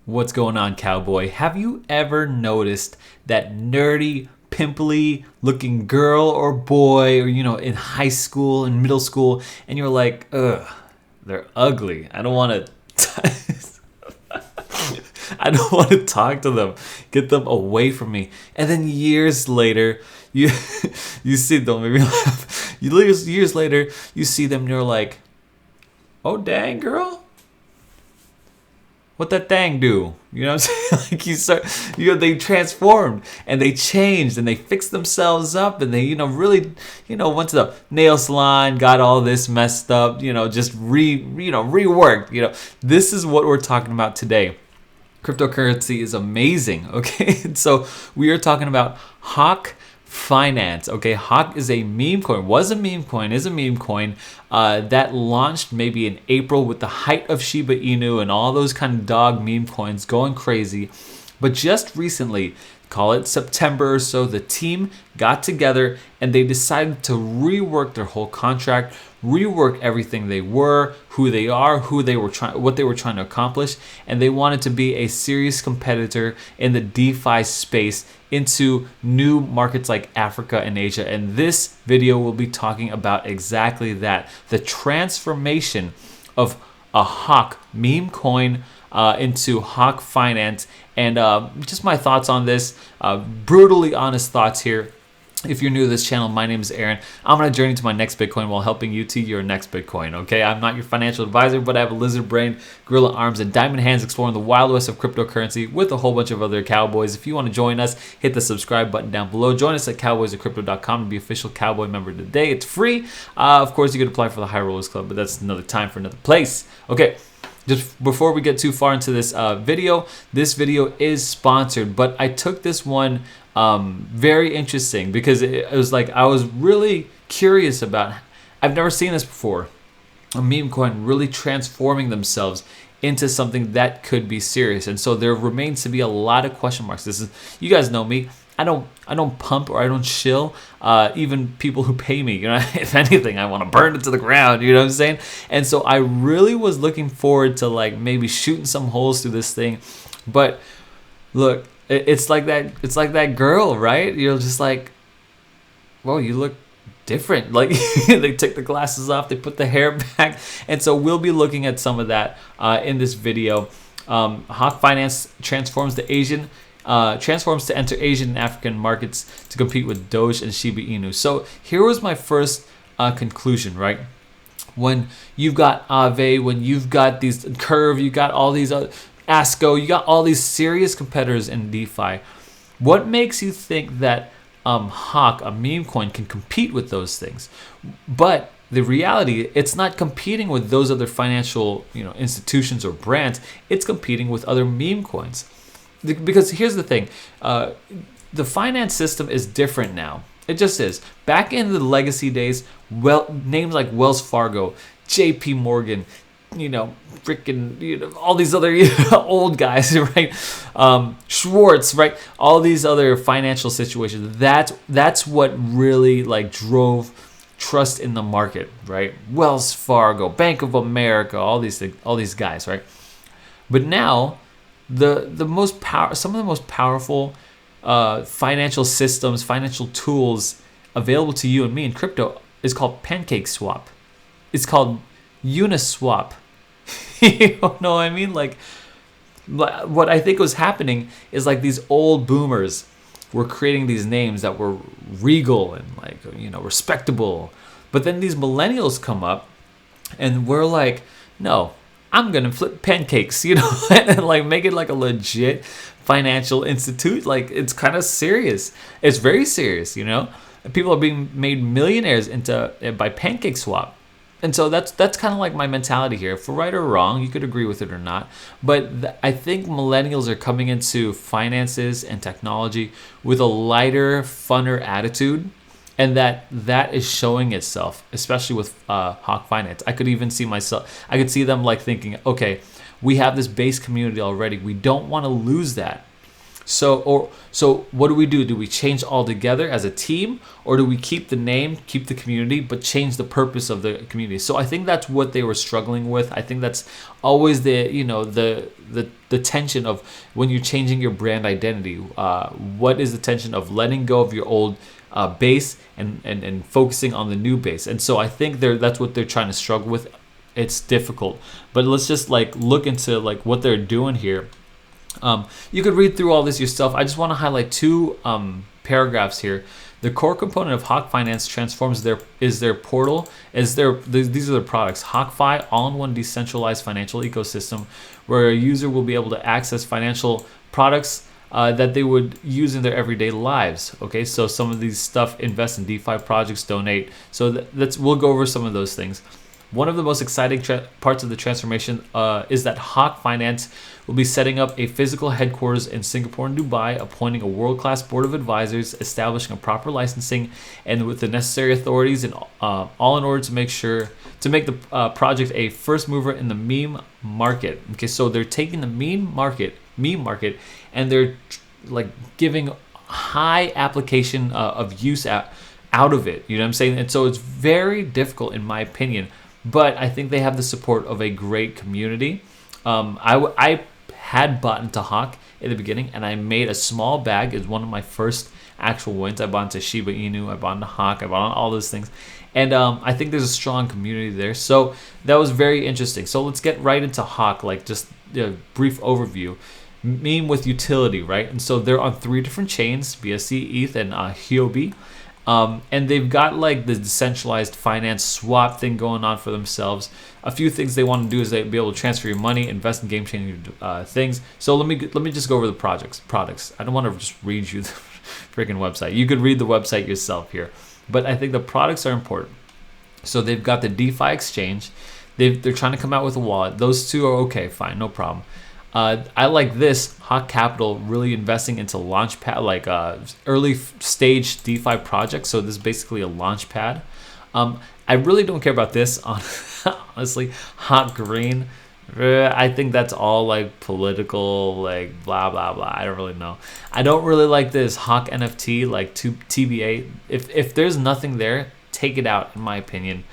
What's going on, cowboy? Have you ever noticed that nerdy, pimply looking girl or boy, or in high school and middle school, and you're like, ugh, they're ugly. I don't want to. I don't want to talk to them. Get them away from me. And then years later, you you see, don't make me laugh. Years later, you see them, and you're like, oh dang, girl. What that thing do? You know what I'm saying? Like they transformed and they changed and they fixed themselves up and they, really, went to the nail salon, got all this messed up, just reworked. This is what we're talking about today. Cryptocurrency is amazing, okay? And so we are talking about HOKK Finance, okay? HOKK is a meme coin, is a meme coin that launched maybe in April with the height of Shiba Inu and all those kind of dog meme coins going crazy. But just recently, call it September or so, the team got together and they decided to rework their whole contract, rework everything they were, who they are, what they were trying to accomplish, and they wanted to be a serious competitor in the DeFi space into new markets like Africa and Asia. And this video will be talking about exactly that, the transformation of a HOKK meme coin into HOKK Finance, and just my thoughts on this, brutally honest thoughts here. If you're new to this channel, my name is Aaron. I'm on a journey to my next Bitcoin while helping you to your next Bitcoin, okay? I'm not your financial advisor, but I have a lizard brain, gorilla arms, and diamond hands exploring the wild west of cryptocurrency with a whole bunch of other cowboys. If you want to join us, hit the subscribe button down below. Join us at cowboysofcrypto.com to be official cowboy member today. It's free. Of course, you could apply for the High Rollers Club, but that's another time for another place. Okay. Just before we get too far into this video is sponsored, but I took this one very interesting because it was like I was really curious about. I've never seen this before. A meme coin really transforming themselves into something that could be serious, and so there remains to be a lot of question marks. You guys know me. I don't pump or I don't shill. Even people who pay me, if anything, I want to burn it to the ground. You know what I'm saying? And so I really was looking forward to like maybe shooting some holes through this thing. But look, it's like that. It's like that girl, right? You're just like, whoa, you look different. Like they took the glasses off, they put the hair back, and so we'll be looking at some of that in this video. HOKK Finance transforms to enter Asian and African markets to compete with Doge and Shiba Inu. So here was my first conclusion, right? When you've got Aave, when you've got these Curve, you got all these ASCO, you got all these serious competitors in DeFi. What makes you think that HOKK, a meme coin, can compete with those things? But the reality, it's not competing with those other financial institutions or brands. It's competing with other meme coins. Because here's the thing, the finance system is different now. It just is. Back in the legacy days, names like Wells Fargo, JP Morgan, freaking, all these other old guys, right? Schwartz, right? All these other financial situations. That's what really like drove trust in the market, right? Wells Fargo, Bank of America, all these things, all these guys, right? But now, some of the most powerful financial systems, financial tools available to you and me in crypto is called PancakeSwap. It's called Uniswap. You know what I mean? Like, what I think was happening is like these old boomers were creating these names that were regal and like respectable, but then these millennials come up and we're like, no, I'm going to flip pancakes, and like make it like a legit financial institute. Like it's kind of serious. It's very serious, People are being made millionaires by PancakeSwap. And so that's kind of like my mentality here. For right or wrong, you could agree with it or not. But I think millennials are coming into finances and technology with a lighter, funner attitude. And that is showing itself, especially with HOKK Finance. I could even see them like thinking, okay, we have this base community already. We don't want to lose that. So what do we do? Do we change altogether as a team, or do we keep the name, keep the community, but change the purpose of the community? So I think that's what they were struggling with. I think that's always the tension of when you're changing your brand identity. What is the tension of letting go of your old base and focusing on the new base? And so I think that's what they're trying to struggle with. It's difficult, but let's just like look into like what they're doing here. You could read through all this yourself. I just want to highlight two paragraphs here. The core component of HOKK Finance transforms their portal. These are their products. HOKK all-in-one decentralized financial ecosystem, where a user will be able to access financial products that they would use in their everyday lives. Okay, so some of these stuff: invest in DeFi projects, donate. So we'll go over some of those things. One of the most exciting parts of the transformation is that HOKK Finance will be setting up a physical headquarters in Singapore and Dubai, appointing a world-class board of advisors, establishing a proper licensing, and with the necessary authorities, and all in order to make the project a first mover in the meme market. Okay, so they're taking the meme market, and they're like giving high application of use out of it. You know what I'm saying? And so it's very difficult, in my opinion. But I think they have the support of a great community. I had bought into HOKK in the beginning, and I made a small bag. It's one of my first actual wins. I bought into Shiba Inu, I bought into HOKK, I bought on all those things. And I think there's a strong community there. So that was very interesting. So let's get right into HOKK, like just a brief overview. Meme with utility, right? And so they're on 3 different chains: BSC, ETH, and Huobi. And they've got like the decentralized finance swap thing going on for themselves. A few things they want to do is they be able to transfer your money, invest in game-changing things. So let me just go over the products. I don't want to just read you the freaking website. You could read the website yourself here. But I think the products are important. So they've got the DeFi exchange. They're trying to come out with a wallet. Those two are okay, fine, no problem. I like this HOKK Capital really investing into launchpad, like early stage DeFi projects. So this is basically a launch pad. I really don't care about this, honestly. HOKK Green, I think that's all like political, like blah blah blah. I don't really know. I don't really like this HOKK NFT, like TBA. If there's nothing there, take it out, in my opinion.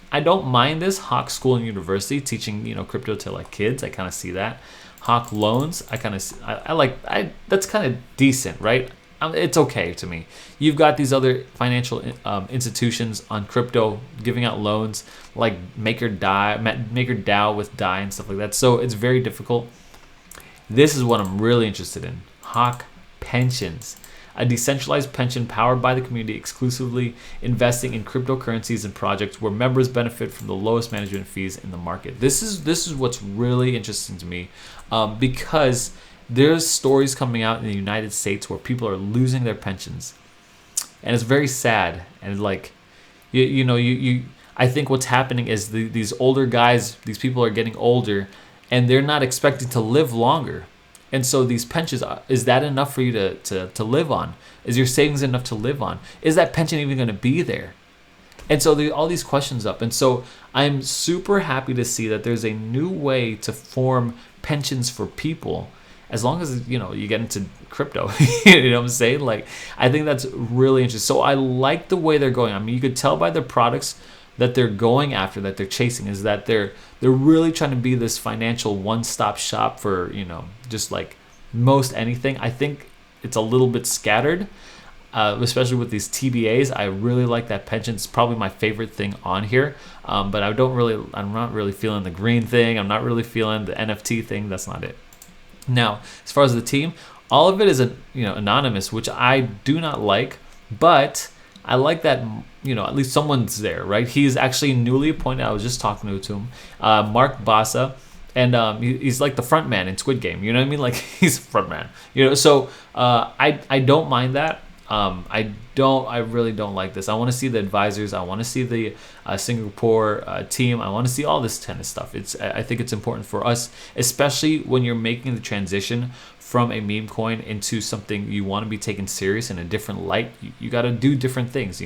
I don't mind this HOKK School and University teaching, crypto to like kids. I kind of see that. HOKK Loans, I that's kind of decent, right? It's okay to me. You've got these other financial institutions on crypto giving out loans, like MakerDAO with DAI and stuff like that. So it's very difficult. This is what I'm really interested in: HOKK Pensions. A decentralized pension powered by the community, exclusively investing in cryptocurrencies and projects where members benefit from the lowest management fees in the market. This is what's really interesting to me, because there's stories coming out in the United States where people are losing their pensions, and it's very sad. And like, I think what's happening is these older guys, these people are getting older, and they're not expected to live longer. And so these pensions, is that enough for you to live on? Is your savings enough to live on? Is that pension even going to be there? And so all these questions up. And so I'm super happy to see that there's a new way to form pensions for people, as long as you get into crypto. You know what I'm saying? Like, I think that's really interesting. So I like the way they're going. I mean, you could tell by their products that they're going after, that they're chasing, is that they're really trying to be this financial one-stop shop for just like most anything. I think it's a little bit scattered, especially with these TBAs. I really like that pension. It's probably my favorite thing on here, but I'm not really feeling the green thing. I'm not really feeling the NFT thing. That's not it. Now, as far as the team, all of it is anonymous, which I do not like, but I like that, at least someone's there, right? He's actually newly appointed. I was just talking to him, Mark Bassa, and he's like the front man in Squid Game. You know what I mean? Like, he's front man. So I don't mind that. I really don't like this. I want to see the advisors. I want to see the Singapore team. I want to see all this tennis stuff. I think it's important for us, especially when you're making the transition from a meme coin into something you want to be taken serious in a different light. You got to do different things.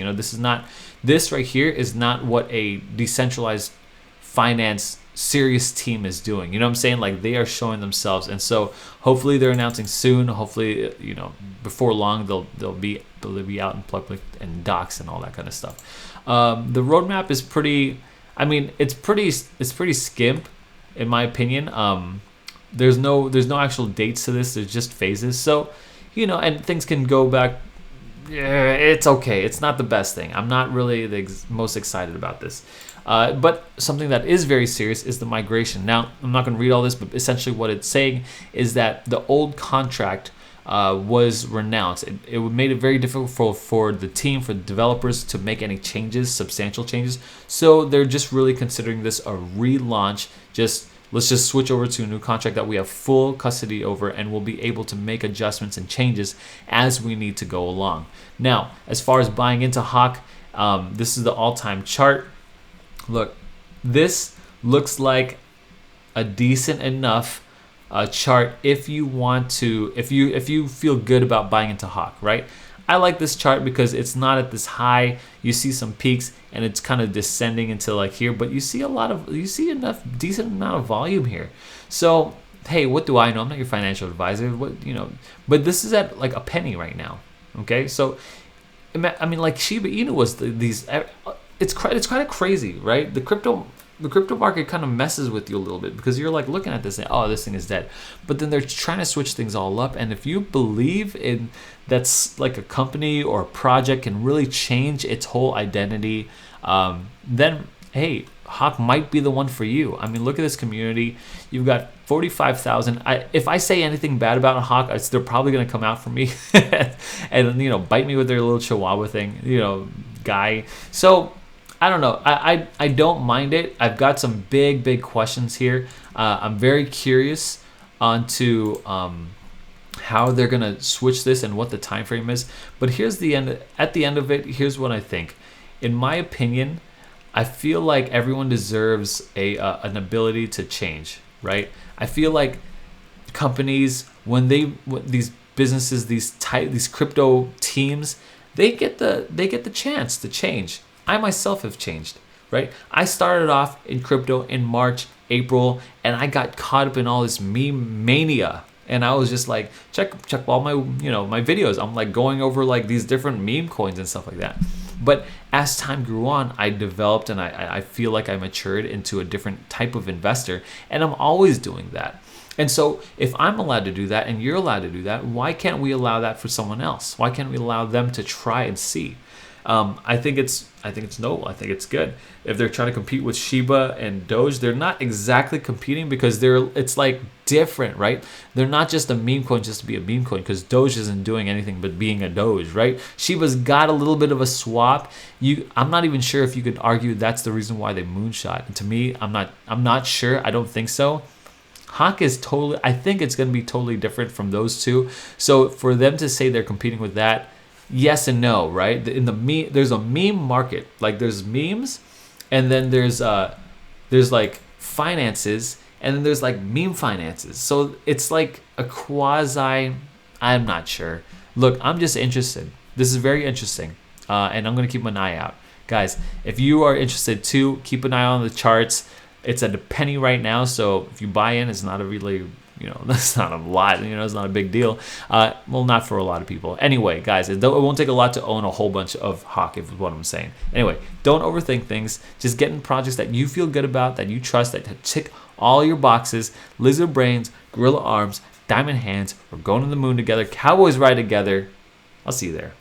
This right here is not what a decentralized finance serious team is doing. You know what I'm saying? Like they are showing themselves, and so hopefully they're announcing soon. Hopefully, before long they'll be out in public and docs and all that kind of stuff. The roadmap is pretty. I mean, it's pretty skimp, in my opinion. There's no actual dates to this. There's just phases. So, and things can go back. Yeah, it's okay. It's not the best thing. I'm not really the most excited about this. But something that is very serious is the migration. Now, I'm not going to read all this, but essentially what it's saying is that the old contract was renounced. It made it very difficult for the team, for the developers to make any changes, substantial changes. So they're just really considering this a relaunch. Let's just switch over to a new contract that we have full custody over, and we'll be able to make adjustments and changes as we need to go along. Now, as far as buying into HOKK, this is the all-time chart. Look, this looks like a decent enough chart if you want to, if you feel good about buying into HOKK, right? I like this chart because it's not at this high. You see some peaks and it's kind of descending into like here, but you see enough decent amount of volume here. So hey, what do I know? I'm not your financial advisor. But this is at like a penny right now. Okay, so I mean, like Shiba Inu was these. It's kind of crazy, right? The crypto market kind of messes with you a little bit because you're like looking at this and this thing is dead, but then they're trying to switch things all up. And if you believe in that's like a company or a project can really change its whole identity, then hey, HOKK might be the one for you. I mean, look at this community. You've got 45,000. If I say anything bad about HOKK, they're probably gonna come out for me and bite me with their little chihuahua thing, guy. So I don't know. I don't mind it. I've got some big questions here. I'm very curious onto how they're gonna switch this and what the time frame is. But here's the end. At the end of it, here's what I think. In my opinion, I feel like everyone deserves an ability to change, right? I feel like companies, when these businesses, these crypto teams, they get the chance to change. I myself have changed, right? I started off in crypto in March, April, and I got caught up in all this meme mania. And I was just like, check all my my videos. I'm like going over like these different meme coins and stuff like that. But as time grew on, I developed and I feel like I matured into a different type of investor, and I'm always doing that. And so if I'm allowed to do that and you're allowed to do that, why can't we allow that for someone else? Why can't we allow them to try and see? I think it's noble. I think it's good. If they're trying to compete with Shiba and Doge, they're not exactly competing because it's like different, right? They're not just a meme coin just to be a meme coin, because Doge isn't doing anything but being a Doge, right? Shiba's got a little bit of a swap. I'm not even sure if you could argue that's the reason why they moonshot. And to me, I'm not sure. I don't think so. HOKK is totally. I think it's going to be totally different from those two. So for them to say they're competing with that, yes and no, right? There's a meme market. Like there's memes, and then there's like finances, and then there's like meme finances. So it's like a quasi. I'm not sure. Look, I'm just interested. This is very interesting, and I'm gonna keep an eye out, guys. If you are interested too, keep an eye on the charts. It's at a penny right now, so if you buy in, it's not a really. That's not a lot. It's not a big deal. Well, not for a lot of people. Anyway, guys, it won't take a lot to own a whole bunch of HOKK, is what I'm saying. Anyway, don't overthink things. Just get in projects that you feel good about, that you trust, that tick all your boxes. Lizard brains, gorilla arms, diamond hands. We're going to the moon together. Cowboys ride together. I'll see you there.